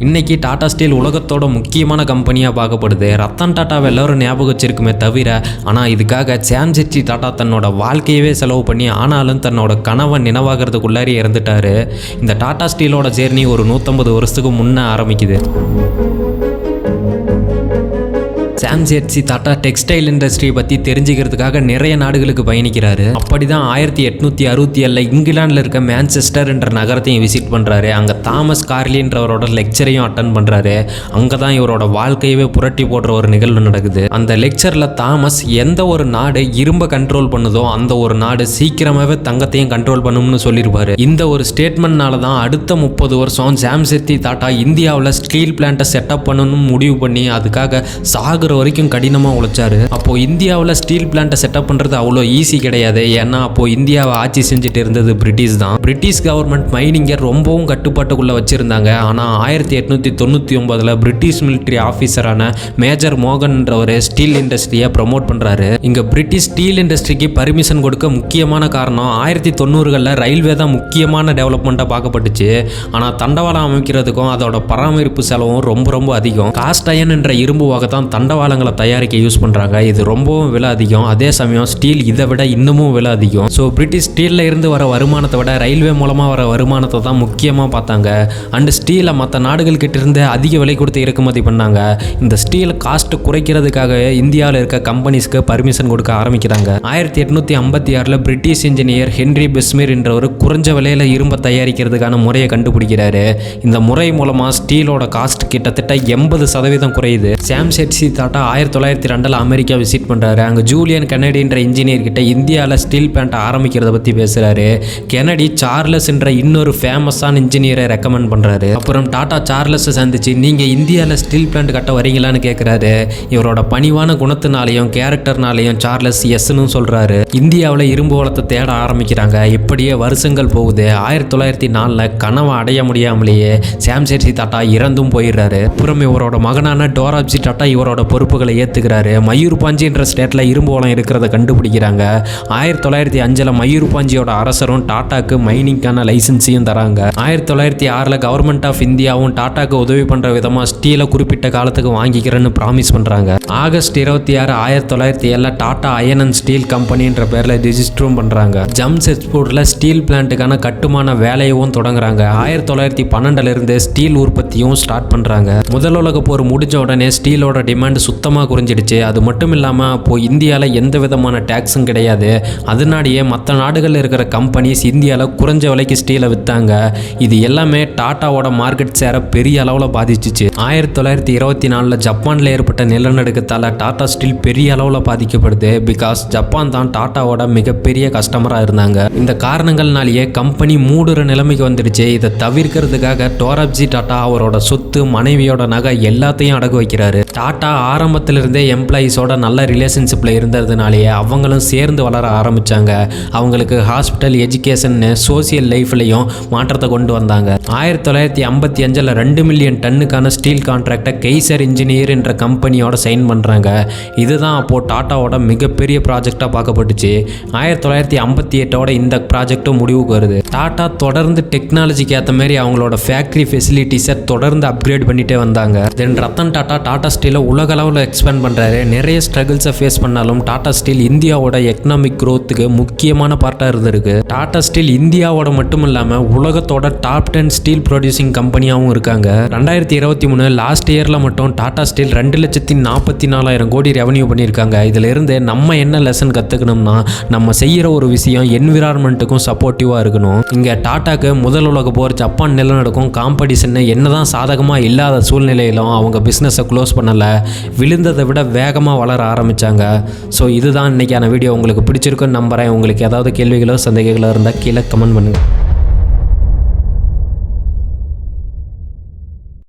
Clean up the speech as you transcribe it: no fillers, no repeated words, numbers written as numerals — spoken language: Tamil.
இன்னைக்கு டாடா ஸ்டீல் உலகத்தோட முக்கியமான கம்பெனியாக பார்க்கப்படுது. ரத்தன் டாட்டாவை எல்லோரும் ஞாபகம் வச்சிருக்குமே தவிர, ஆனால் இதுக்காக சாம்செட்ஜி டாட்டா தன்னோட வாழ்க்கையவே செலவு பண்ணி ஆனாலும் தன்னோட கனவை நினைவாகிறதுக்குள்ளாரி இறந்துட்டாரு. இந்த டாடா ஸ்டீலோட ஜேர்னி ஒரு 150 வருஷத்துக்கு முன்னே ஆரம்பிக்குது. சாம்செட்ஜி டாட்டா டெக்ஸ்டைல் இண்டஸ்ட்ரியை பற்றி தெரிஞ்சுக்கிறதுக்காக நிறைய நாடுகளுக்கு பயணிக்கிறாரு. அப்படி தான் 1867 இங்கிலாண்டில் இருக்க மான்செஸ்டர் என்ற நகரத்தையும் விசிட் பண்ணுறாரு. அங்கே தாமஸ் கார்லின்றவரோட லெக்சரையும் அட்டன் பண்ணுறாரு. அங்கே தான் இவரோட வாழ்க்கையவே புரட்டி போடுற ஒரு நிகழ்வு நடக்குது. அந்த லெக்சரில் தாமஸ் எந்த ஒரு நாடு இரும்பை கண்ட்ரோல் பண்ணுதோ அந்த ஒரு நாடு சீக்கிரமாகவே தங்கத்தையும் கண்ட்ரோல் பண்ணும்னு சொல்லியிருப்பாரு. இந்த ஒரு ஸ்டேட்மெண்ட்னால தான் அடுத்த 30 வருஷம் சாம்செட்ஜி டாட்டா இந்தியாவில் ஸ்டீல் பிளான்ட்டை செட்டப் பண்ணணும்னு முடிவு பண்ணி அதுக்காக சாகுற வரைக்கும் கடினமாக உழைச்சாரு. அப்போ இந்தியாவில் ஸ்டீல் பிளான்ட்டை செட்டப் பண்ணுறது அவ்வளோ ஈஸி கிடையாது. ஏன்னா அப்போ இந்தியாவை ஆட்சி செஞ்சுட்டு இருந்தது பிரிட்டிஷ் தான். பிரிட்டிஷ் கவர்மெண்ட் மைனிங்கை ரொம்பவும் கட்டுப்பாட்டுக்குள்ளே வச்சிருந்தாங்க. ஆனால் 1899 பிரிட்டிஷ் மிலிட்ரி ஆஃபீஸரான மேஜர் மோகன்ன்றவர் ஸ்டீல் இண்டஸ்ட்ரியை ப்ரமோட் பண்ணுறாரு. இங்கே பிரிட்டிஷ் ஸ்டீல் இண்டஸ்ட்ரிக்கு பர்மிஷன் கொடுக்க முக்கியமான காரணம் 1990களில் ரயில்வே தான் முக்கியமான டெவலப்மெண்ட்டாக பார்க்கப்பட்டுச்சு. ஆனால் தண்டவாளம் அமைக்கிறதுக்கும் அதோட பராமரிப்பு செலவும் ரொம்ப அதிகம். காஸ்ட் அயன் என்ற இரும்பு வகை தான் தண்டவாளங்களை தயாரிக்க யூஸ் பண்ணுறாங்க. இது ரொம்பவும் விலை அதிகம். அதே சமயம் ஸ்டீல் இதை விட இன்னமும் விலை அதிகம். ஸோ பிரிட்டிஷ் ஸ்டீலில் இருந்து வர வருமானத்தை விட ரயில்வே மூலமாக வர வருமானத்தை தான் முக்கியமாக பார்த்தாங்க. அண்ட் ஸ்டீலை மற்ற நாடுகள்கிட்ட இருந்து அதிக விலை கொடுத்து இறக்குமதி பண்ணாங்க. இந்த ஸ்டீல் காஸ்ட் குறைக்கிறதுக்காக இந்தியாவில் இருக்க கம்பெனிஸ்க்கு பர்மிஷன் கொடுக்க ஆரம்பிக்கிறாங்க. 1856 பிரிட்டிஷ் இன்ஜினியர் ஹென்ரி பெஸ்மிர் என்றவர் குறைஞ்ச விலையில் இரும்பை தயாரிக்கிறதுக்கான முறையை கண்டுபிடிக்கிறாரு. இந்த முறை மூலமாக ஸ்டீலோட காஸ்ட் கிட்டத்தட்ட 80% குறையுது. சாம்செட்ஜி டாட்டா 1902 அமெரிக்கா விசிட் பண்ணுறாரு. அங்கே ஜூலியன் கெனடின்ற இன்ஜினியர் கிட்ட இந்தியாவில் ஸ்டீல் பிளான்ட் ஆரம்பிக்கிறத பற்றி பேசுகிறாரு. கெனடி சார்லஸ் என்ற இன்னொரு ஃபேமஸான இன்ஜினியரை ரெக்கமெண்ட் பண்ணுறாரு. அப்புறம் டாட்டா சார்லஸை சந்திச்சு நீங்கள் இந்தியாவில் ஸ்டீல் பிளான்ட் கட்ட வரீங்களான்னு கேட்குறாரு. இவரோட பணிவான குணத்தினாலையும் கேரக்டர்னாலையும் சார்லஸ் எஸ்ன்னு சொல்கிறாரு. இந்தியாவில் இரும்பு வளத்தை தேட ஆரம்பிக்கிறாங்க. இப்படியே வருஷங்கள் போகுது. 1904 கனவை அடைய முடியாமலேயே சாம்செட்ஜி டாட்டா இறந்தும் போயிடுறாரு. அப்புறம் இவரோட மகனான டோராப்ஜி டாட்டா இவரோட பொறுப்புகளை ஏற்றுக்கிறாரு. மயூர்பாஞ்சி என்ற ஸ்டேட்டில் இரும்பு வளம் இருக்கிறத கண்டுபிடிக்கிறாங்க. 1905 மயூர்பாஞ்சியோட அரசரும் டாட்டாக்கு மைனிங்கான லைசன்ஸையும் தராங்க. 1906 கவர்மெண்ட் ஆஃப் இந்தியாவும் டாட்டாக்கு உதவி பண்ணுற விதமாக ஸ்டீலை குறிப்பிட்ட காலத்துக்கு வாங்கிக்கிறேன்னு ப்ராமிஸ் பண்ணுறாங்க. August 26, 1907 Tata iron and steel கம்பெனின்ற பேரில் ரிஜிஸ்டரும் பண்ணுறாங்க. ஜம்ஷெட்பூரில் ஸ்டீல் பிளான்ட்டுக்கான கட்டுமான வேலையவும் தொடங்குறாங்க. 1912 ஸ்டீல் உற்பத்தியும் ஸ்டார்ட் பண்ணுறாங்க. முதல் உலக போர் முடிஞ்ச உடனே ஸ்டீலோட டிமாண்ட் சுத்தமாக குறைஞ்சிடுச்சு. அது மட்டும் இல்லாமல் அப்போது இந்தியாவில் எந்த விதமான டேக்ஸும் கிடையாது. அதனாலேயே மற்ற நாடுகளில் இருக்கிற கம்பெனிஸ் இந்தியாவில் குறைஞ்ச விலைக்கு ஸ்டீலை விற்றாங்க. இது எல்லாமே டாட்டாவோட மார்க்கெட் ஷேரை பெரிய அளவில் பாதிச்சிச்சு. 1924 ஜப்பானில் ஏற்பட்ட நிலநடுக்கத்தால் டாடா ஸ்டீல் பெரிய அளவில் பாதிக்கப்படுது. பிகாஸ் ஜப்பான் தான் டாட்டாவோட மிகப்பெரிய கஸ்டமராக இருந்தாங்க. இந்த காரணங்கள்னாலேயே கம்பெனி மூடுற நிலைமைக்கு வந்துடுச்சு. இதை தவிர்க்கிறதுக்காக டோராப்ஜி டாட்டா அவரோட சொத்து, மனைவியோட நகை எல்லாத்தையும் அடகு வைக்கிறாரு. டாட்டா ஆரம்பத்திலிருந்தே எம்ப்ளாயீஸோட நல்ல ரிலேஷன்ஷிப்பில் இருந்ததுனாலேயே அவங்களும் சேர்ந்து வளர ஆரம்பித்தாங்க. அவங்களுக்கு ஹாஸ்பிட்டல், எஜுகேஷன், சோசியல் லைஃப்லையும் மாற்றத்தை கொண்டு வந்தாங்க. 1955 2 மில்லியன் டன்னுக்கான ஸ்டீல் கான்ட்ராக்டை கெய்சர் இன்ஜினியர் என்ற கம்பெனியோட சைன் பண்ணுறாங்க. இதுதான் அப்போது டாட்டாவோட மிகப்பெரிய ப்ராஜெக்டாக பார்க்கப்பட்டுச்சு. 1958 இந்த ப்ராஜெக்டும் முடிவுக்கு வருது. டாட்டா தொடர்ந்து டெக்னாலஜிக்கு ஏற்ற மாதிரி அவங்களோட ஃபேக்ட்ரி ஃபெசிலிட்டிஸை தொடர்ந்து அப்கிரேட் பண்ணிகிட்டே வந்தாங்க. தென் ரத்தன் டாட்டா ஸ்டீலை உலக அளவில் எக்ஸ்பேண்ட் பண்ணுறாரு. நிறைய ஸ்ட்ரகிள்ஸை ஃபேஸ் பண்ணாலும் டாடா ஸ்டீல் இந்தியாவோட எக்கனாமிக் க்ரோத்துக்கு முக்கியமான பார்ட்டாக இருந்திருக்கு. டாடா ஸ்டீல் இந்தியாவோட மட்டும் இல்லாமல் உலகத்தோட டாப் 10 ஸ்டீல் ப்ரொடியூசிங் கம்பெனியாகவும் இருக்காங்க. 2023 லாஸ்ட் இயரில் மட்டும் டாடா ஸ்டீல் 2,44,000 கோடி ரெவன்யூ பண்ணியிருக்காங்க. இதில் இருந்து நம்ம என்ன லெசன் கற்றுக்கணும்னா, நம்ம செய்கிற ஒரு விஷயம் என்விரான்மெண்ட்டுக்கும் சப்போர்ட்டிவாக இருக்கணும். இங்கே டாட்டாக்கு முதல் உலக போர், ஜப்பான் நிலநடுக்கம், காம்படிஷன் என்னதான் சாதகமாக இல்லாத சூழ்நிலையிலும் அவங்க பிஸ்னஸை க்ளோஸ் பண்ணலை. விழுந்ததை விட வேகமாக வளர ஆரம்பித்தாங்க. ஸோ இதுதான் இன்றைக்கான வீடியோ. உங்களுக்கு பிடிச்சிருக்குன்னு நம்புகிறேன். உங்களுக்கு ஏதாவது கேள்விகளோ சந்தேகங்களோ இருந்தால் கீழே கமெண்ட் பண்ணுங்கள்.